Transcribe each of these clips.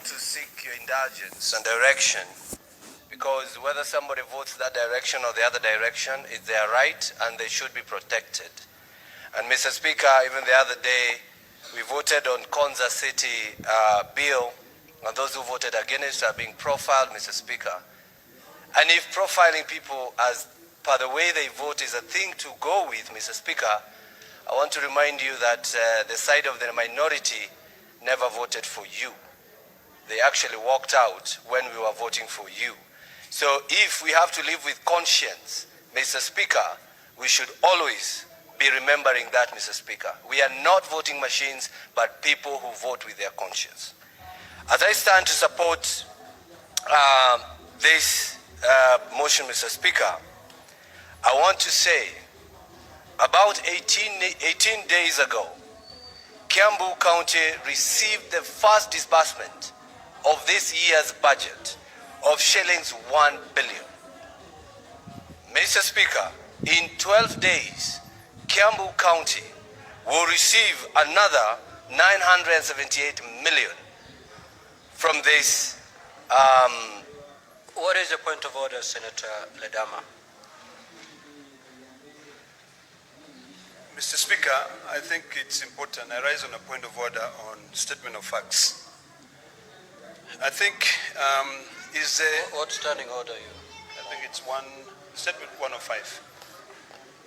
want to seek your indulgence and direction, because whether somebody votes that direction or the other direction is their right and they should be protected. And Mr. Speaker, even the other day, we voted on Konza City bill, and those who voted against are being profiled, Mr. Speaker. And if profiling people as per the way they vote is a thing to go with, Mr. Speaker, I want to remind you that the side of the minority never voted for you. They actually walked out when we were voting for you. So if we have to live with conscience, Mr. Speaker, we should always be remembering that, Mr. Speaker. We are not voting machines, but people who vote with their conscience. As I stand to support this motion, Mr. Speaker, I want to say about 18 days ago, Kiambu County received the first disbursement of this year's budget of shillings 1 billion. Mr. Speaker, in 12 days, Kiambu County will receive another 978 million from this. What is the point of order, Senator Oledama? Mr. Speaker, I think it's important. I rise on a point of order on statement of facts. I think What standing order are you? I think it's statement 105.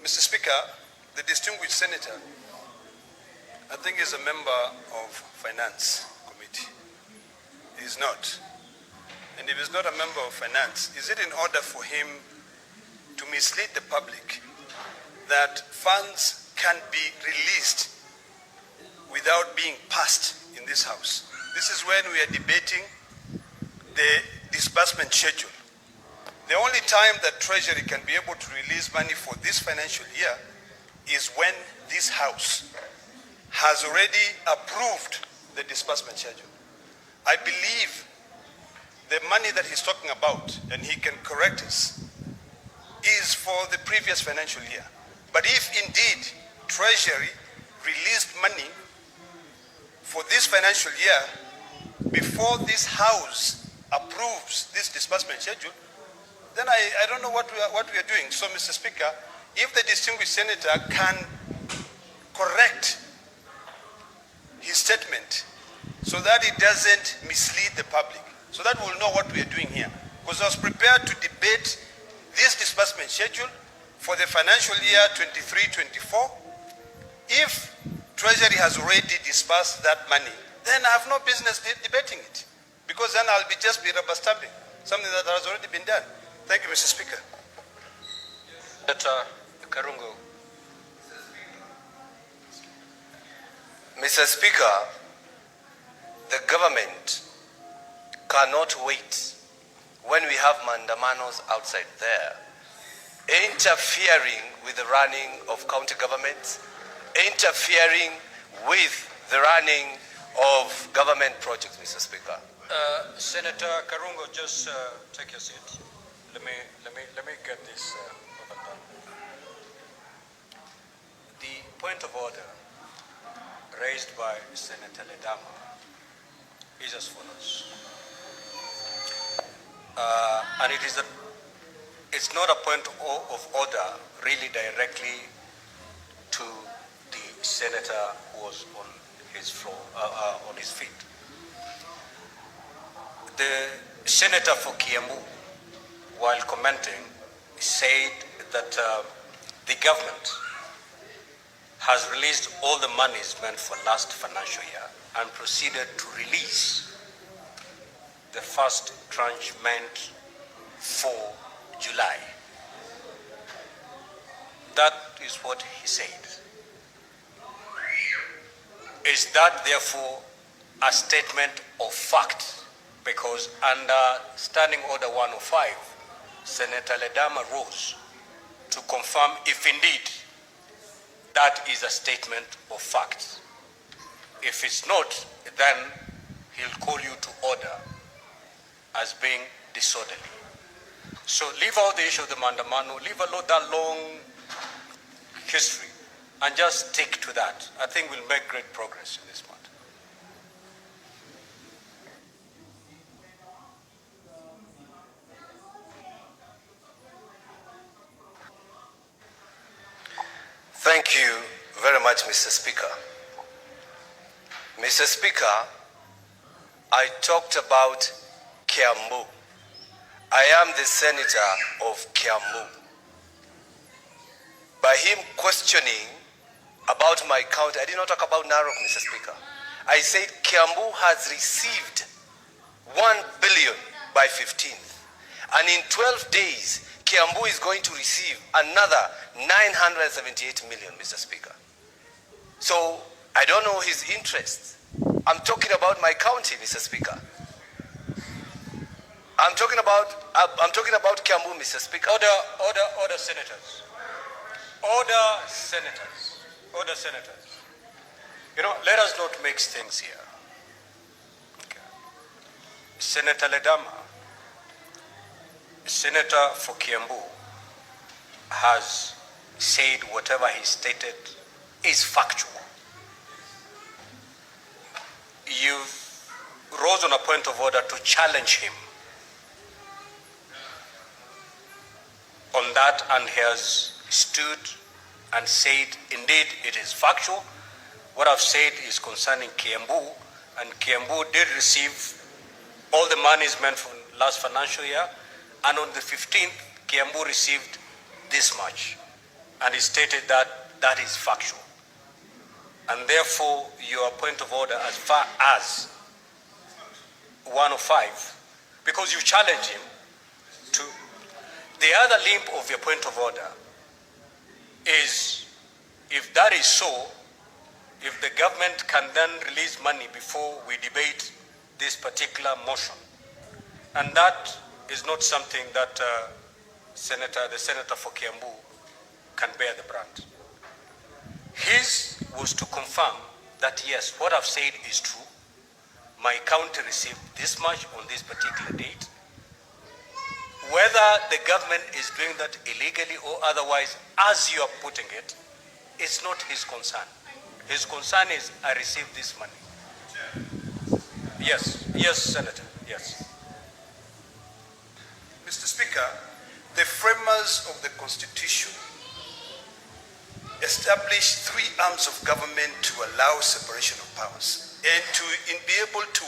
Mr. Speaker, the distinguished senator, I think is a member of Finance Committee. He is not. And if he's not a member of Finance, is it in order for him to mislead the public that funds can be released without being passed in this House? This is when we are debating the disbursement schedule. The only time that Treasury can be able to release money for this financial year is when this House has already approved the disbursement schedule. I believe the money that he's talking about, and he can correct us, is for the previous financial year. But if indeed Treasury released money for this financial year before this House approves this disbursement schedule, then I don't know what we are doing. So, Mr. Speaker, if the distinguished senator can correct his statement so that it doesn't mislead the public, so that we'll know what we are doing here. Because I was prepared to debate this disbursement schedule for the financial year 23-24. If Treasury has already disbursed that money, then I have no business debating it. Because then I'll just be rubber stamping something that has already been done. Thank you, Mr. Speaker. Senator Karungo. Mr. Speaker, the government cannot wait when we have mandamanos outside there, interfering with the running of county governments, interfering with the running of government projects, Mr. Speaker. Senator Karungo, just take your seat. Let me get this overdone. The point of order raised by Senator Oledama is as follows. And it's not a point of order really directly to the senator who was on his floor, on his feet. The senator for Kiambu, while commenting, said that the government has released all the monies meant for last financial year and proceeded to release the first tranche meant for July. That is what he said. Is that therefore a statement of fact? Because under Standing Order 105, Senator Oledama rose to confirm if indeed that is a statement of fact. If it's not, then he'll call you to order as being disorderly. So leave out the issue of the mandamano, leave alone that long history, and just stick to that. I think we'll make great progress in this matter. Thank you very much, Mr. Speaker. Mr. Speaker, I talked about Kiambu. I am the senator of Kiambu. By him questioning about my county, I did not talk about Narok, Mr. Speaker. I said Kiambu has received 1 billion by 15th. And in 12 days, Kiambu is going to receive another 978 million, Mr. Speaker. So I don't know his interests. I'm talking about my county, Mr. Speaker. I'm talking about Kiambu, Mr. Speaker. Order, senators. Order, senators. Order, senators. You know, let us not mix things here. Okay. Senator Oledama, senator for Kiambu, has said whatever he stated is factual. You rose on a point of order to challenge him on that, and he has stood and said, indeed, it is factual. What I've said is concerning Kiambu, and Kiambu did receive all the monies meant for last financial year, and on the 15th, Kiambu received this much. And he stated that that is factual. And therefore, your point of order as far as 105, because you challenged him to. The other limb of your point of order is, if that is so, if the government can then release money before we debate this particular motion. And that is not something that the senator for Kiambu can bear the brunt. His was to confirm that yes, what I've said is true. My county received this much on this particular date. Whether the government is doing that illegally or otherwise, as you are putting it, it's not his concern. His concern is, I received this money. Yes, Senator, yes. Mr. Speaker, the framers of the Constitution established 3 arms of government to allow separation of powers and to be able to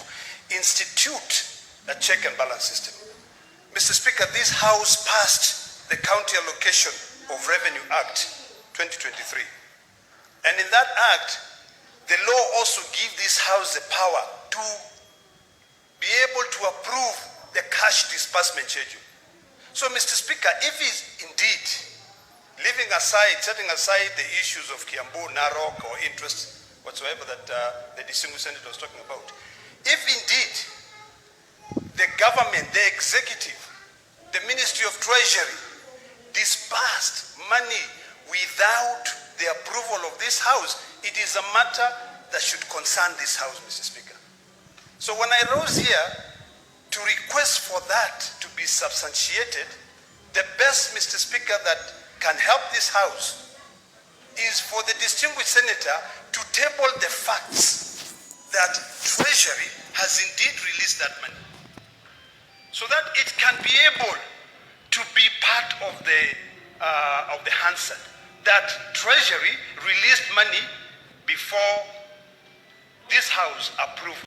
institute a check and balance system. Mr. Speaker, this House passed the County Allocation of Revenue Act 2023. And in that act, the law also gives this House the power to be able to approve the cash disbursement schedule. So, Mr. Speaker, if he's indeed setting aside the issues of Kiambu, Narok, or interest whatsoever that the distinguished senator was talking about, if indeed the government, the executive, the Ministry of Treasury disbursed money without the approval of this House, it is a matter that should concern this House, Mr. Speaker. So when I rose here to request for that to be substantiated, the best, Mr. Speaker, that can help this House is for the distinguished senator to table the facts that Treasury has indeed released that money, so that it can be able to be part of the Hansard, that Treasury released money before this House approved.